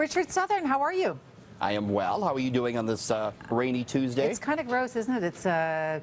Richard Southern, how are you? I am well. How are you doing on this rainy Tuesday? It's kind of gross, isn't it? It's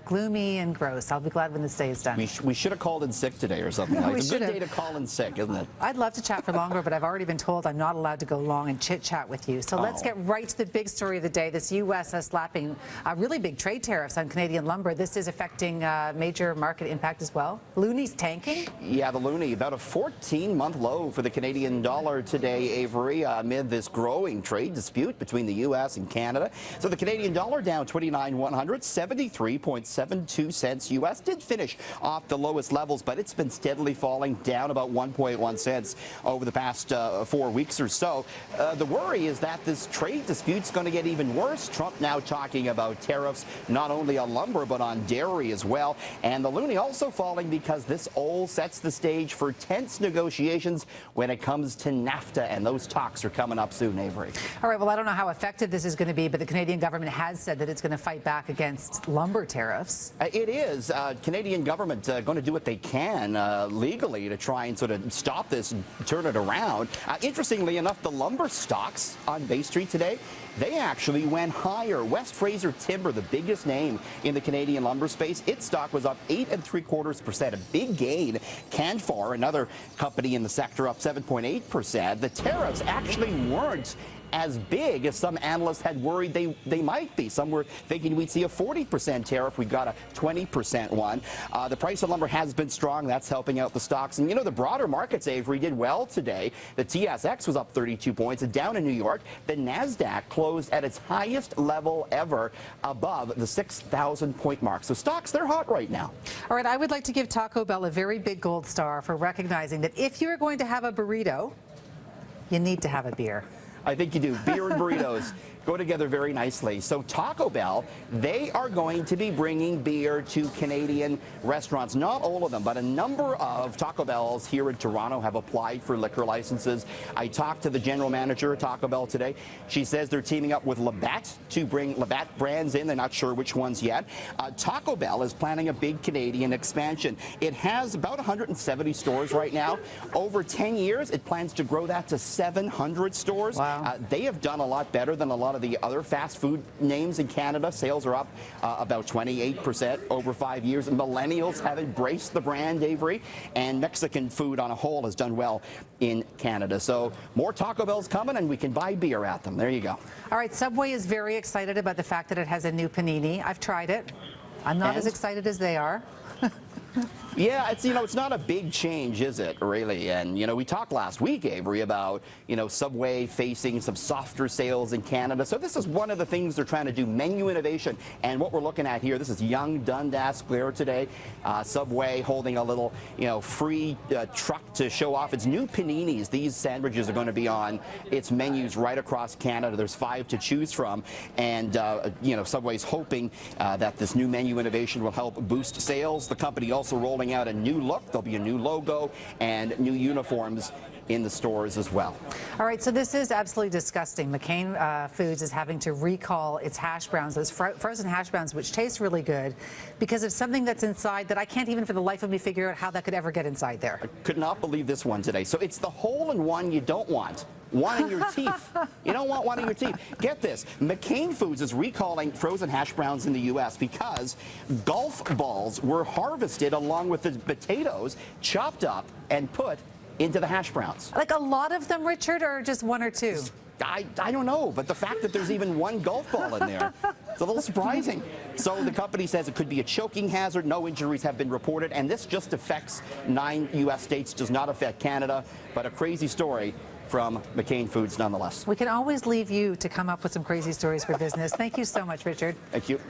gloomy and gross. I'll be glad when this day is done. We should have called in sick today or something. It's a good day to call in sick, isn't it? I'd love to chat for longer, but I've already been told I'm not allowed to go long and chit-chat with you. So let's get right to the big story of the day. This U.S. slapping really big trade tariffs on Canadian lumber. This is affecting major market impact as well. Loonie's tanking? Yeah, the Loonie, about a 14-month low for the Canadian dollar today, Avery, amid this growing trade dispute between the U.S. and Canada. So the Canadian dollar down 29,100, 73.72 cents U.S. Did finish off the lowest levels, but it's been steadily falling, down about 1.1 cents over the past 4 weeks or so. The worry is that this trade dispute's going to get even worse. Trump now talking about tariffs not only on lumber but on dairy as well. And the Loonie also falling because this all sets the stage for tense negotiations when it comes to NAFTA, and those talks are coming up soon, Avery. All right, well, I don't know how effective this is going to be, but the Canadian government has said that it's going to fight back against lumber tariffs. It is. Canadian government going to do what they can legally to try and sort of stop this and turn it around. Interestingly enough, the lumber stocks on Bay Street today, they actually went higher. West Fraser Timber, the biggest name in the Canadian lumber space, its stock was up 8.75%, a big gain. Canfor, another company in the sector, up 7.8%. The tariffs actually weren't as big as some analysts had worried they might be. Some were thinking we'd see a 40% tariff. We got a 20% one. The price of lumber has been strong. That's helping out the stocks. And, you know, the broader markets, Avery, did well today. The TSX was up 32 points. Down in New York, the NASDAQ closed at its highest level ever, above the 6,000-point mark. So stocks, they're hot right now. All right, I would like to give Taco Bell a very big gold star for recognizing that if you're going to have a burrito, you need to have a beer. I think you do. Beer and burritos go together very nicely. So Taco Bell, they are going to be bringing beer to Canadian restaurants. Not all of them, but a number of Taco Bells here in Toronto have applied for liquor licenses. I talked to the general manager of Taco Bell today. She says they're teaming up with Labatt to bring Labatt brands in. They're not sure which ones yet. Taco Bell is planning a big Canadian expansion. It has about 170 stores right now. Over 10 years, it plans to grow that to 700 stores. Wow. They have done a lot better than a lot of the other fast food names in Canada. Sales are up about 28% over 5 years. And millennials have embraced the brand, Avery, and Mexican food on a whole has done well in Canada. So more Taco Bells coming, and we can buy beer at them. There you go. All right, Subway is very excited about the fact that it has a new panini. I've tried it. I'm not as excited as they are. Yeah, it's not a big change, is it, really? And, we talked last week, Avery, about, Subway facing some softer sales in Canada. So this is one of the things they're trying to do, menu innovation. And what we're looking at here, this is Yonge Dundas Square today. Subway holding a little, free truck to show off its new paninis. These sandwiches are going to be on its menus right across Canada. There's 5 to choose from. And, Subway's hoping that this new menu innovation will help boost sales. The company also rolling out a new look. There'll be a new logo and new uniforms in the stores as well. All right, so this is absolutely disgusting. McCain Foods is having to recall its hash browns, those frozen hash browns, which taste really good, because of something that's inside that I can't even for the life of me figure out how that could ever get inside there. I could not believe this one today. So it's the hole-in-one you don't want. One in your teeth. You don't want one in your teeth. Get this. McCain Foods is recalling frozen hash browns in the U.S. because golf balls were harvested along with the potatoes, chopped up and put into the hash browns. Like a lot of them, Richard, or just one or two? I don't know, but the fact that there's even one golf ball in there, it's a little surprising. So the company says it could be a choking hazard. No injuries have been reported, and this just affects 9 U.S. states, does not affect Canada, but a crazy story from McCain Foods nonetheless. We can always leave you to come up with some crazy stories for business. Thank you so much, Richard. Thank you.